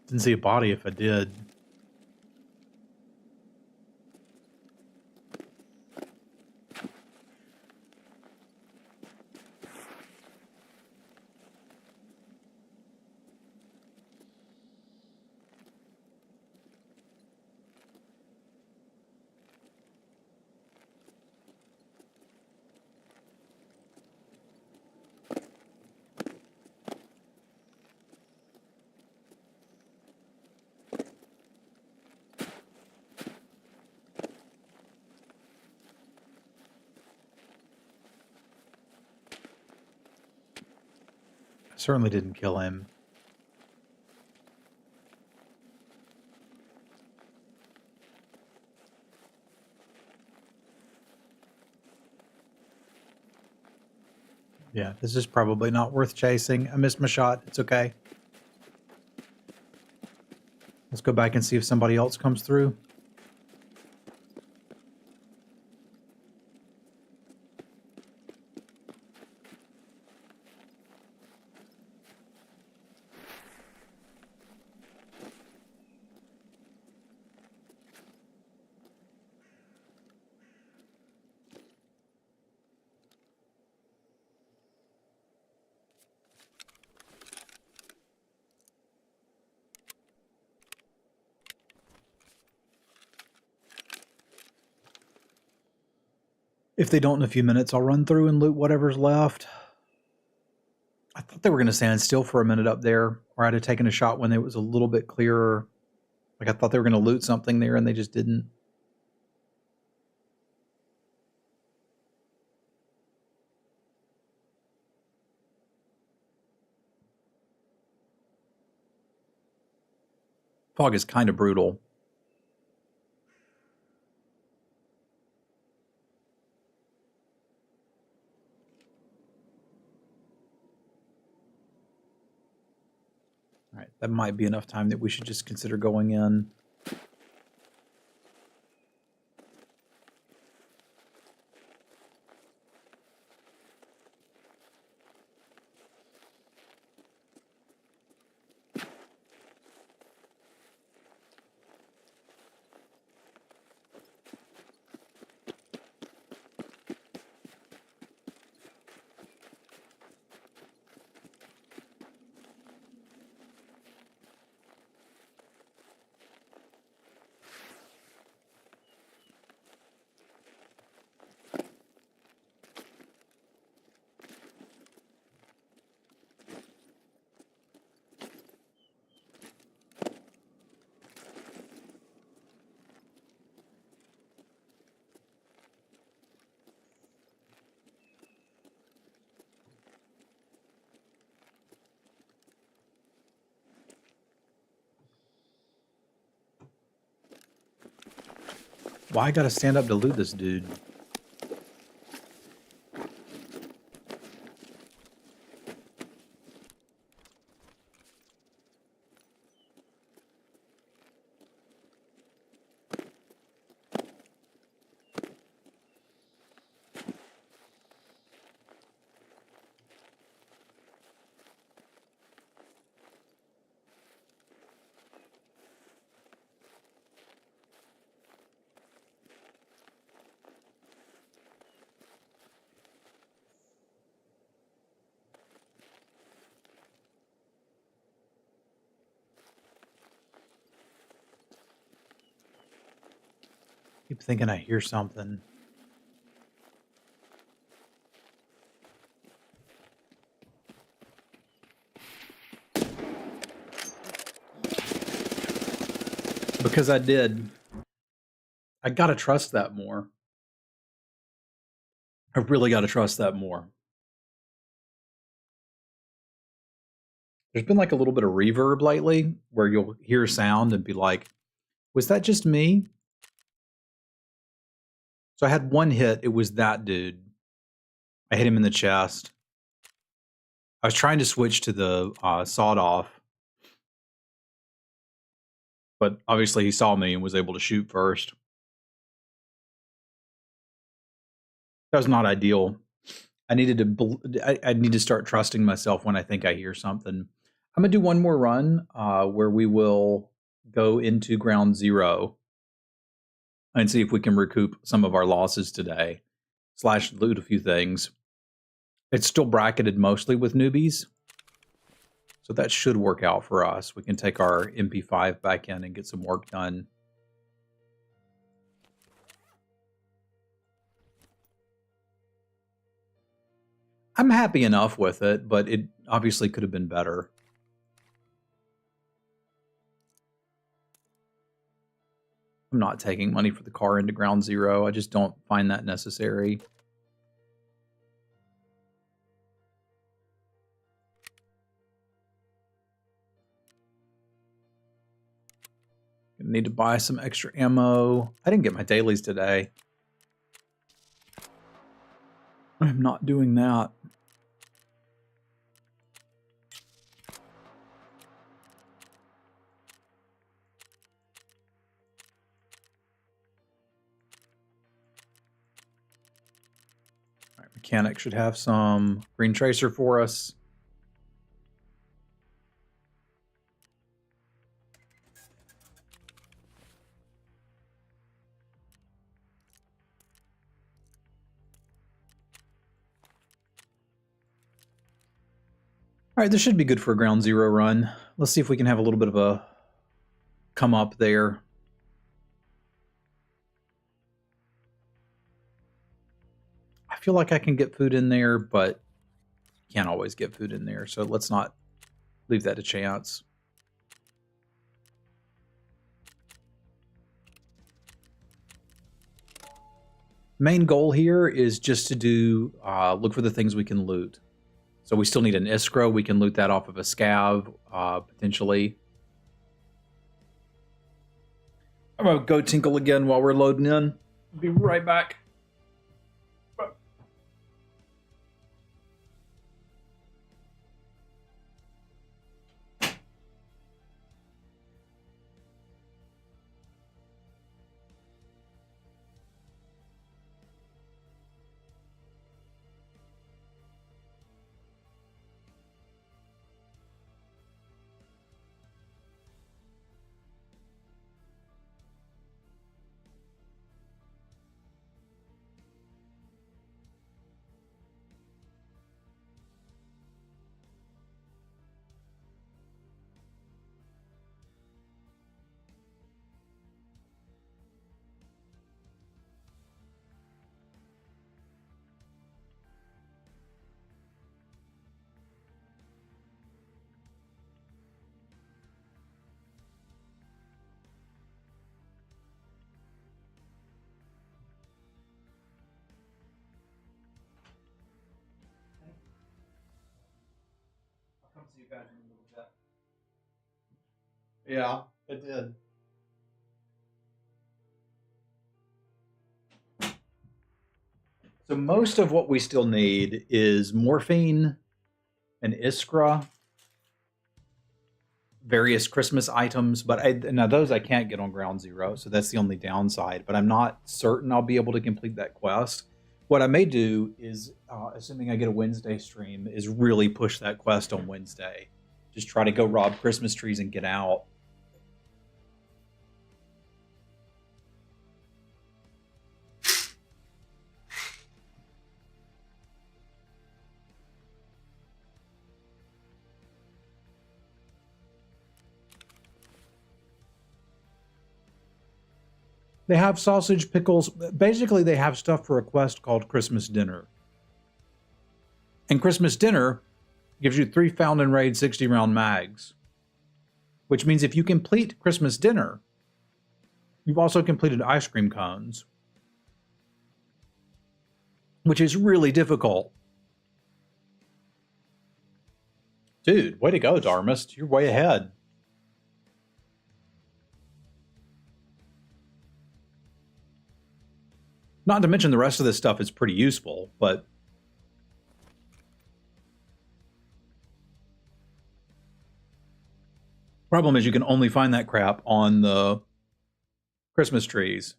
Didn't see a body if I did. I certainly didn't kill him. Yeah, this is probably not worth chasing. I missed my shot. It's okay. Let's go back and see if somebody else comes through. If they don't in a few minutes, I'll run through and loot whatever's left. I thought they were going to stand still for a minute up there, or I'd have taken a shot when it was a little bit clearer. Like I thought they were going to loot something there, and they just didn't. Fog is kind of brutal. All right, that might be enough time that we should just consider going in. Why I gotta stand up to loot this dude? Keep thinking I hear something. Because I did. I gotta trust that more. I really gotta trust that more. There's been like a little bit of reverb lately where you'll hear sound and be like, was that just me? So I had one hit. It was that dude. I hit him in the chest. I was trying to switch to the sawed off, but obviously he saw me and was able to shoot first. That was not ideal. I needed to. I need to start trusting myself when I think I hear something. I'm gonna do one more run where we will go into ground zero and see if we can recoup some of our losses today. Slash loot a few things. It's still bracketed mostly with newbies, so that should work out for us. We can take our MP5 back in and get some work done. I'm happy enough with it, but it obviously could have been better. I'm not taking money for the car into ground zero. I just don't find that necessary. Gonna need to buy some extra ammo. I didn't get my dailies today. I'm not doing that. All right, mechanic should have some green tracer for us. All right, this should be good for a ground zero run. Let's see if we can have a little bit of a come up there. I feel like I can get food in there, but can't always get food in there. So let's not leave that to chance. Main goal here is just to do look for the things we can loot. So we still need an Iskra. We can loot that off of a scav, potentially. I'm going to go tinkle again while we're loading in. Be right back. I'll come see you guys in a little bit. Yeah, it did. So most of what we still need is morphine and Iskra, various Christmas items, but now those I can't get on Ground Zero, so that's the only downside. But I'm not certain I'll be able to complete that quest. What I may do is, assuming I get a Wednesday stream, is really push that quest on Wednesday. Just try to go rob Christmas trees and get out. They have sausage, pickles. Basically, they have stuff for a quest called Christmas Dinner. And Christmas Dinner gives you 3 found and raid 60 round mags, which means if you complete Christmas Dinner, you've also completed ice cream cones, which is really difficult. Dude, way to go, Darmist. You're way ahead. Not to mention the rest of this stuff is pretty useful, but problem is you can only find that crap on the Christmas trees.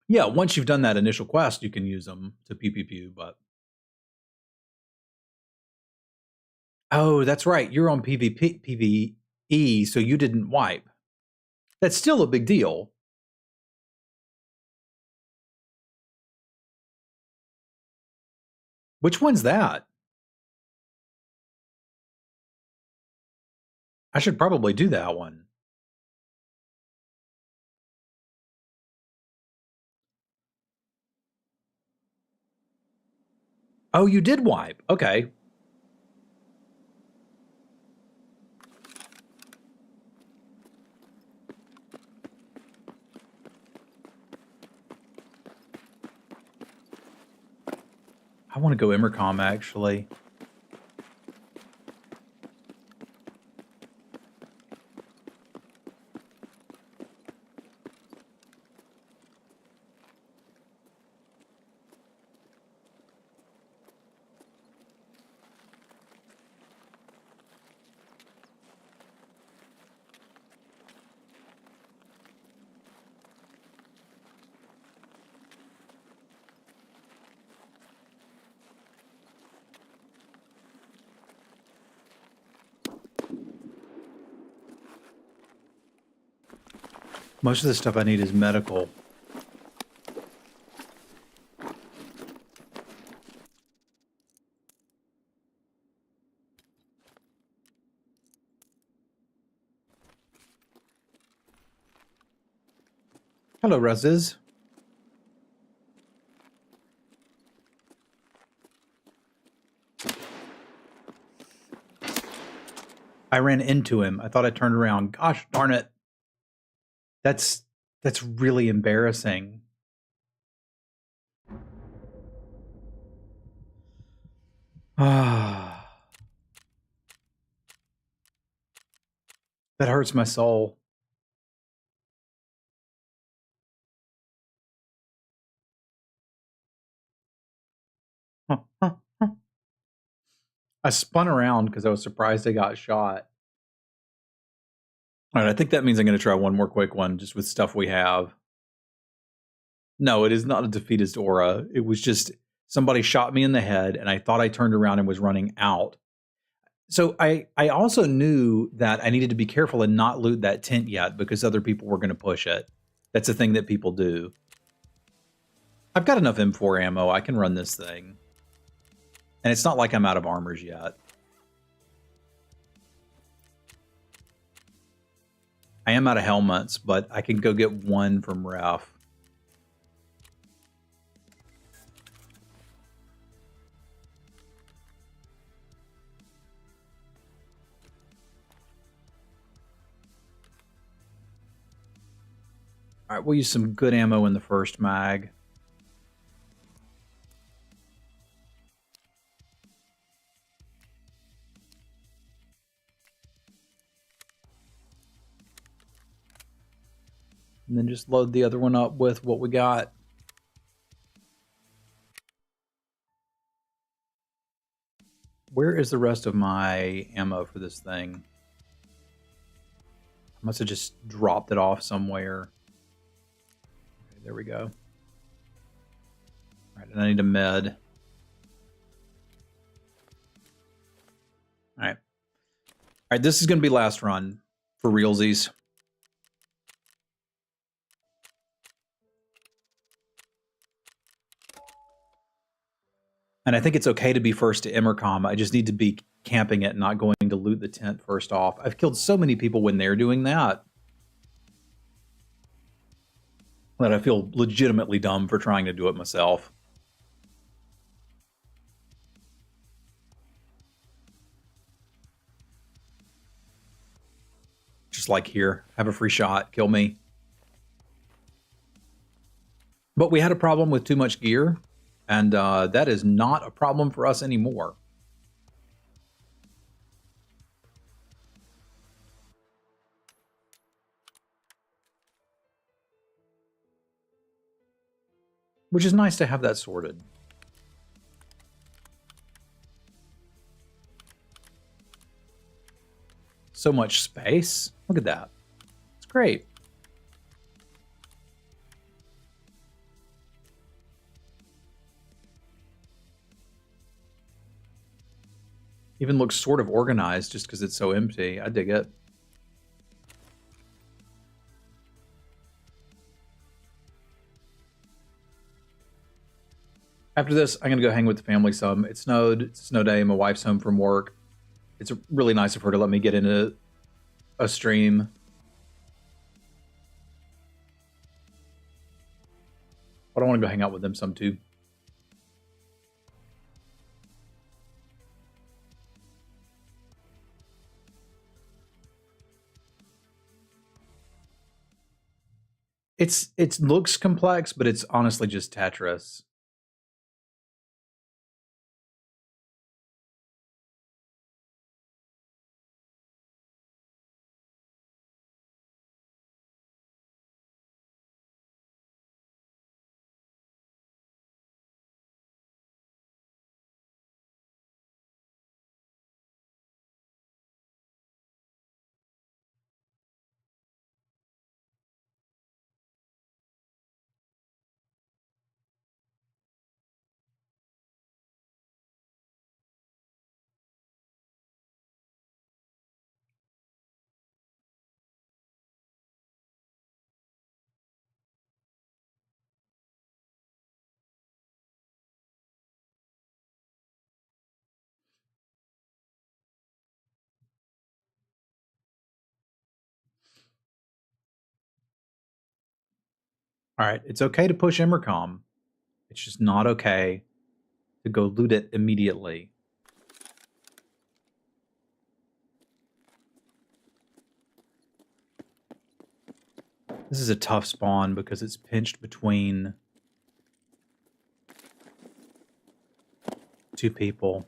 Yeah, once you've done that initial quest, you can use them to pew pew pew, but... Oh, that's right. You're on PvE, so you didn't wipe. That's still a big deal. Which one's that? I should probably do that one. Oh, you did wipe. Okay. I want to go Immercom, actually. Most of the stuff I need is medical. Hello, Reses. I ran into him. I thought I turned around. Gosh darn it. That's really embarrassing. Ah. That hurts my soul. Huh, huh, huh. I spun around because I was surprised I got shot. All right, I think that means I'm going to try one more quick one just with stuff we have. No, it is not a defeatist aura. It was just somebody shot me in the head and I thought I turned around and was running out. So I also knew that I needed to be careful and not loot that tent yet because other people were going to push it. That's a thing that people do. I've got enough M4 ammo. I can run this thing. And it's not like I'm out of armors yet. I am out of helmets, but I can go get one from Ref. All right, we'll use some good ammo in the first mag. And then just load the other one up with what we got. Where is the rest of my ammo for this thing? I must have just dropped it off somewhere. Okay, there we go. All right, and I need a med. All right. All right, this is going to be last run for realsies. And I think it's okay to be first to Emercom. I just need to be camping it, not going to loot the tent first off. I've killed so many people when they're doing that that I feel legitimately dumb for trying to do it myself. Just like here, have a free shot, kill me. But we had a problem with too much gear, and that is not a problem for us anymore. Which is nice to have that sorted. So much space. Look at that. It's great. Even looks sort of organized just because it's so empty. I dig it. After this, I'm going to go hang with the family some. It snowed. It's a snow day. My wife's home from work. It's really nice of her to let me get into a stream. But I want to go hang out with them some too. It looks complex, but it's honestly just Tetris. All right, it's okay to push Emercom. It's just not okay to go loot it immediately. This is a tough spawn because it's pinched between two people.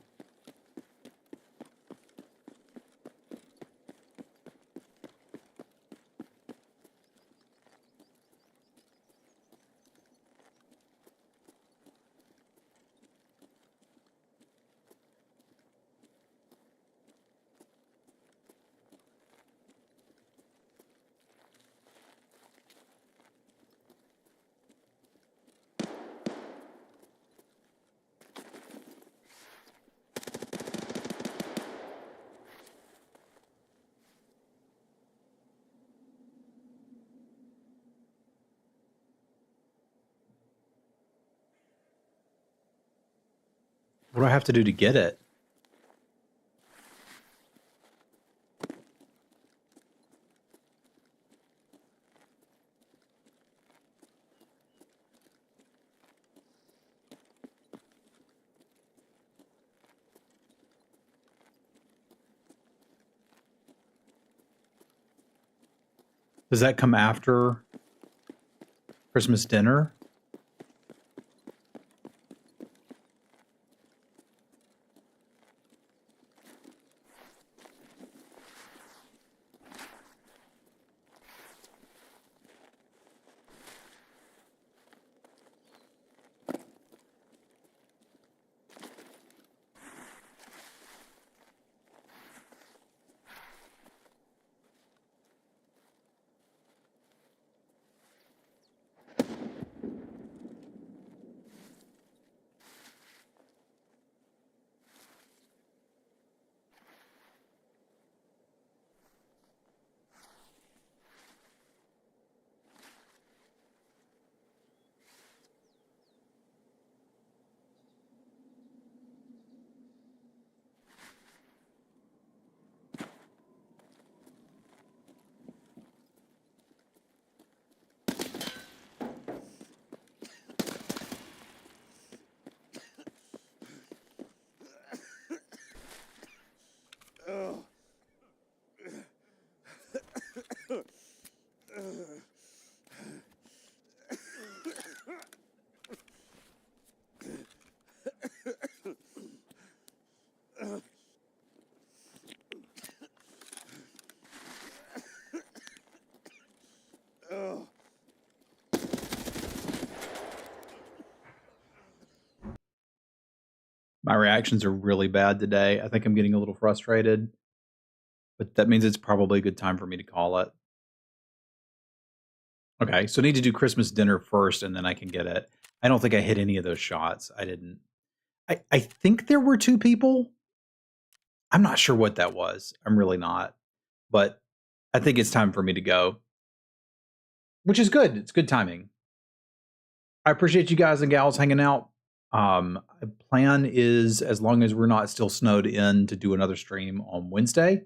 What do I have to do to get it? Does that come after Christmas dinner? My reactions are really bad today. I think I'm getting a little frustrated, but that means it's probably a good time for me to call it. Okay, so I need to do Christmas dinner first, and then I can get it. I don't think I hit any of those shots. I didn't. I think there were 2 people. I'm not sure what that was. I'm really not. But I think it's time for me to go, which is good. It's good timing. I appreciate you guys and gals hanging out. The plan is, as long as we're not still snowed in, to do another stream on Wednesday.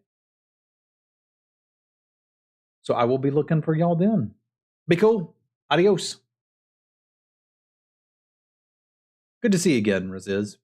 So I will be looking for y'all then. Be cool. Adios. Good to see you again, Raziz.